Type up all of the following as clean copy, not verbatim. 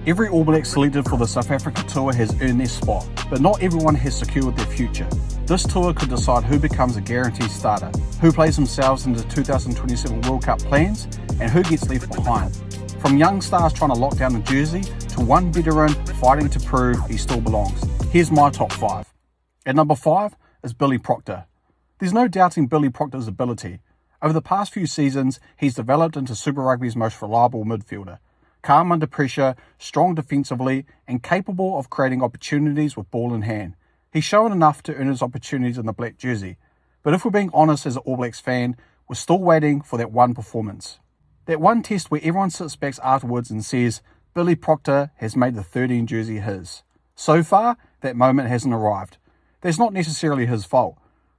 Every All Black selected for the South Africa tour has earned their spot, but not everyone has secured their future. This tour could decide who becomes a guaranteed starter, who plays themselves into 2027 World Cup plans, and who gets left behind. From young stars trying to lock down a jersey, to one veteran fighting to prove he still belongs. Here's my top 5. At number 5 is Billy Proctor. There's no doubting Billy Proctor's ability. Over the past few seasons, he's developed into Super Rugby's most reliable midfielder. Calm under pressure, strong defensively, and capable of creating opportunities with ball in hand. He's shown enough to earn his opportunities in the black jersey. But if we're being honest as an All Blacks fan, we're still waiting for that one performance. That one test where everyone sits back afterwards and says, Billy Proctor has made the 13 jersey his. So far, that moment hasn't arrived. That's not necessarily his fault.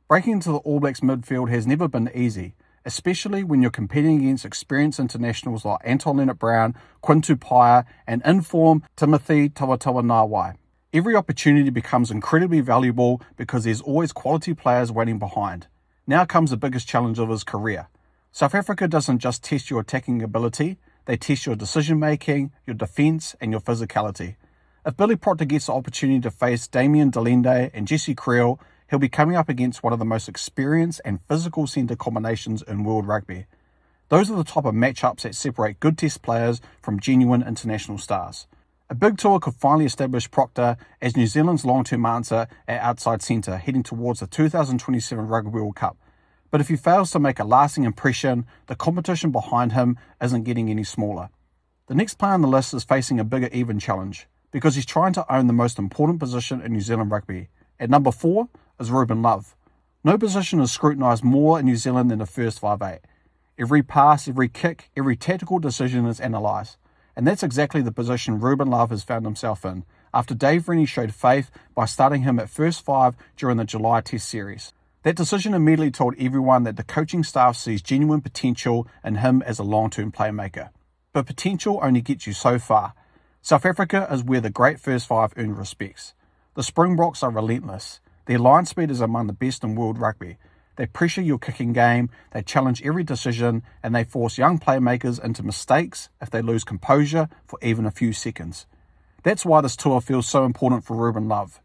Breaking into the All Blacks midfield has never been easy, especially when you're competing against experienced internationals like Anton Leonard-Brown, Quinn Tupaia, and in-form Timothy Tawatawanawai. Every opportunity becomes incredibly valuable because there's always quality players waiting behind. Now comes the biggest challenge of his career. South Africa doesn't just test your attacking ability, they test your decision-making, your defence, and your physicality. If Billy Proctor gets the opportunity to face Damien Delende and Jesse Creel, he'll be coming up against one of the most experienced and physical centre combinations in world rugby. Those are the type of matchups that separate good test players from genuine international stars. A big tour could finally establish Proctor as New Zealand's long-term answer at outside centre heading towards the 2027 Rugby World Cup. But if he fails to make a lasting impression, the competition behind him isn't getting any smaller. The next player on the list is facing a bigger even challenge because he's trying to own the most important position in New Zealand rugby. At number 4 is Ruben Love. No position is scrutinised more in New Zealand than the first 5'8". Every pass, every kick, every tactical decision is analysed. And that's exactly the position Ruben Love has found himself in after Dave Rennie showed faith by starting him at first 5 during the July Test series. That decision immediately told everyone that the coaching staff sees genuine potential in him as a long-term playmaker. But potential only gets you so far. South Africa is where the great first 5 earn respects. The Springboks are relentless. Their line speed is among the best in world rugby. They pressure your kicking game, they challenge every decision, and they force young playmakers into mistakes if they lose composure for even a few seconds. That's why this tour feels so important for Ruben Love.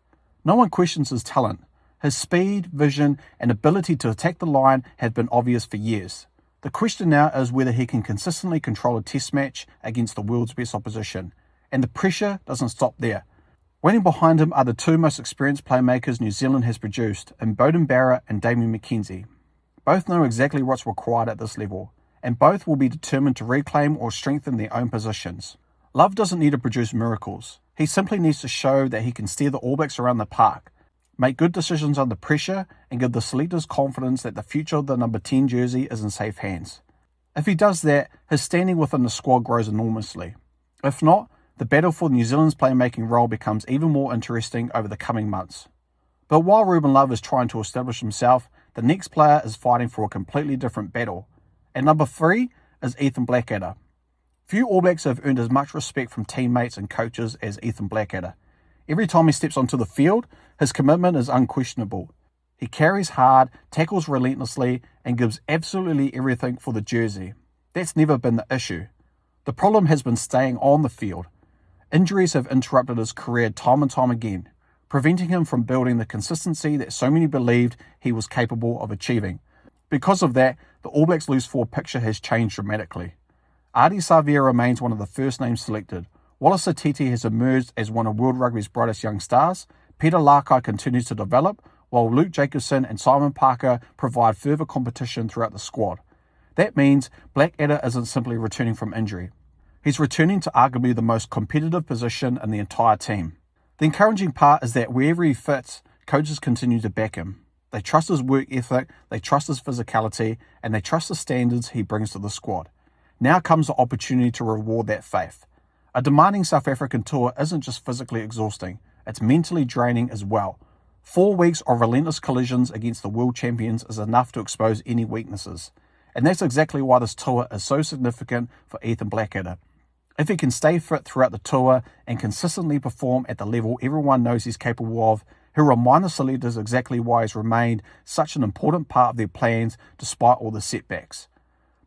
No one questions his talent. His speed, vision, and ability to attack the line have been obvious for years. The question now is whether he can consistently control a test match against the world's best opposition. And the pressure doesn't stop there. Waiting behind him are the 2 most experienced playmakers New Zealand has produced in Beauden Barrett and Damien McKenzie. Both know exactly what's required at this level, and both will be determined to reclaim or strengthen their own positions. Love doesn't need to produce miracles. He simply needs to show that he can steer the All Blacks around the park, make good decisions under pressure, and give the selectors confidence that the future of the number 10 jersey is in safe hands. If he does that, his standing within the squad grows enormously. If not, the battle for New Zealand's playmaking role becomes even more interesting over the coming months. But while Ruben Love is trying to establish himself, the next player is fighting for a completely different battle. At number 3 is Ethan Blackadder. Few All Blacks have earned as much respect from teammates and coaches as Ethan Blackadder. Every time he steps onto the field, his commitment is unquestionable. He carries hard, tackles relentlessly, and gives absolutely everything for the jersey. That's never been the issue. The problem has been staying on the field. Injuries have interrupted his career time and time again, preventing him from building the consistency that so many believed he was capable of achieving. Because of that, the All Blacks loose forward picture has changed dramatically. Ardie Savea remains one of the first names selected. Wallace Atiti has emerged as one of World Rugby's brightest young stars. Peter Lakai continues to develop, while Luke Jacobson and Simon Parker provide further competition throughout the squad. That means Blackadder isn't simply returning from injury. He's returning to arguably the most competitive position in the entire team. The encouraging part is that wherever he fits, coaches continue to back him. They trust his work ethic, they trust his physicality, and they trust the standards he brings to the squad. Now comes the opportunity to reward that faith. A demanding South African tour isn't just physically exhausting, it's mentally draining as well. 4 weeks of relentless collisions against the world champions is enough to expose any weaknesses. And that's exactly why this tour is so significant for Ethan Blackadder. If he can stay fit throughout the tour and consistently perform at the level everyone knows he's capable of, he'll remind the selectors exactly why he's remained such an important part of their plans despite all the setbacks.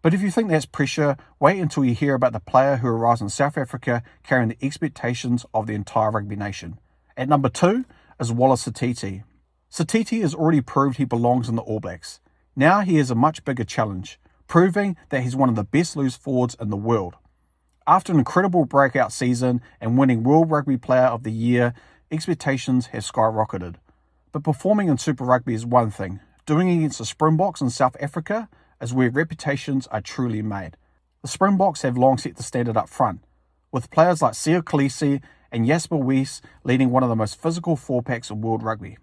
But if you think that's pressure, wait until you hear about the player who arrives in South Africa carrying the expectations of the entire rugby nation. At number 2 is Wallace Satiti. Satiti has already proved he belongs in the All Blacks. Now he has a much bigger challenge, proving that he's one of the best loose forwards in the world. After an incredible breakout season and winning World Rugby Player of the Year, expectations have skyrocketed. But performing in Super Rugby is one thing. Doing it against the Springboks in South Africa is where reputations are truly made. The Springboks have long set the standard up front, with players like Sia Khaleesi and Jasper Wiese leading one of the most physical four-packs in world rugby.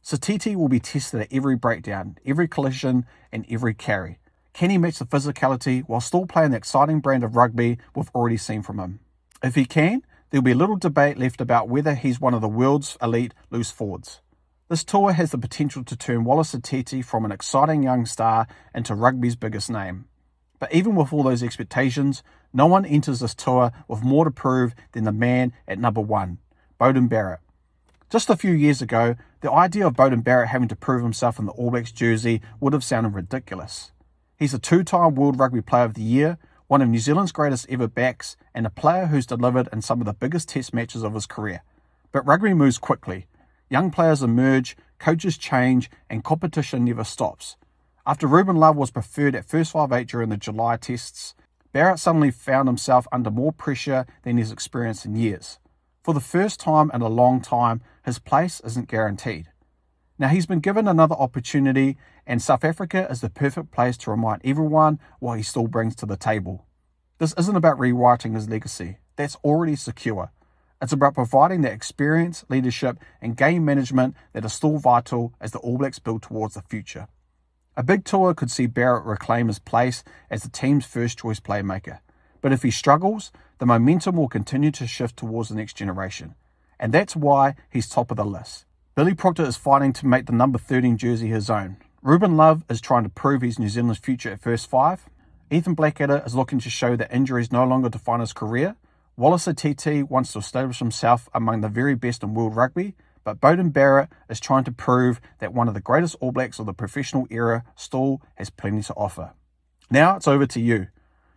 Satiti will be tested at every breakdown, every collision and every carry. Can he match the physicality while still playing the exciting brand of rugby we've already seen from him? If he can, there'll be little debate left about whether he's one of the world's elite loose forwards. This tour has the potential to turn Wallace Satiti from an exciting young star into rugby's biggest name. But even with all those expectations, no one enters this tour with more to prove than the man at number 1, Beauden Barrett. Just a few years ago, the idea of Beauden Barrett having to prove himself in the All Blacks jersey would have sounded ridiculous. He's a 2-time World Rugby Player of the Year, one of New Zealand's greatest ever backs, and a player who's delivered in some of the biggest test matches of his career. But rugby moves quickly. Young players emerge, coaches change, and competition never stops. After Ruben Love was preferred at first 5/8 during the July tests, Barrett suddenly found himself under more pressure than he's experienced in years. For the first time in a long time, his place isn't guaranteed. Now he's been given another opportunity, and South Africa is the perfect place to remind everyone what he still brings to the table. This isn't about rewriting his legacy. That's already secure. It's about providing the experience, leadership, and game management that are still vital as the All Blacks build towards the future. A big tour could see Barrett reclaim his place as the team's first-choice playmaker. But if he struggles, the momentum will continue to shift towards the next generation. And that's why he's top of the list. Billy Proctor is fighting to make the number 13 jersey his own. Ruben Love is trying to prove he's New Zealand's future at first 5. Ethan Blackadder is looking to show that injuries no longer define his career. Wallace Satiti wants to establish himself among the very best in world rugby, but Beauden Barrett is trying to prove that one of the greatest All Blacks of the professional era still has plenty to offer. Now it's over to you.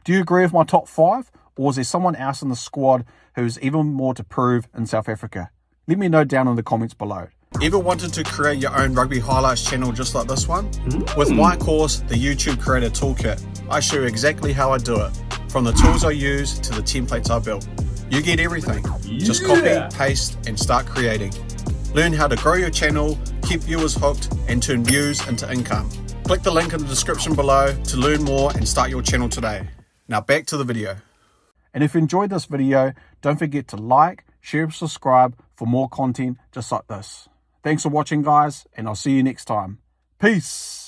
Do you agree with my top 5, or is there someone else in the squad who's even more to prove in South Africa? Let me know down in the comments below. Ever wanted to create your own Rugby Highlights channel just like this one? With my course, the YouTube Creator Toolkit, I show you exactly how I do it, from the tools I use to the templates I built. You get everything. Just copy, paste, and start creating. Learn how to grow your channel, keep viewers hooked, and turn views into income. Click the link in the description below to learn more and start your channel today. Now back to the video. And if you enjoyed this video, don't forget to like, share, and subscribe for more content just like this. Thanks for watching, guys, and I'll see you next time. Peace.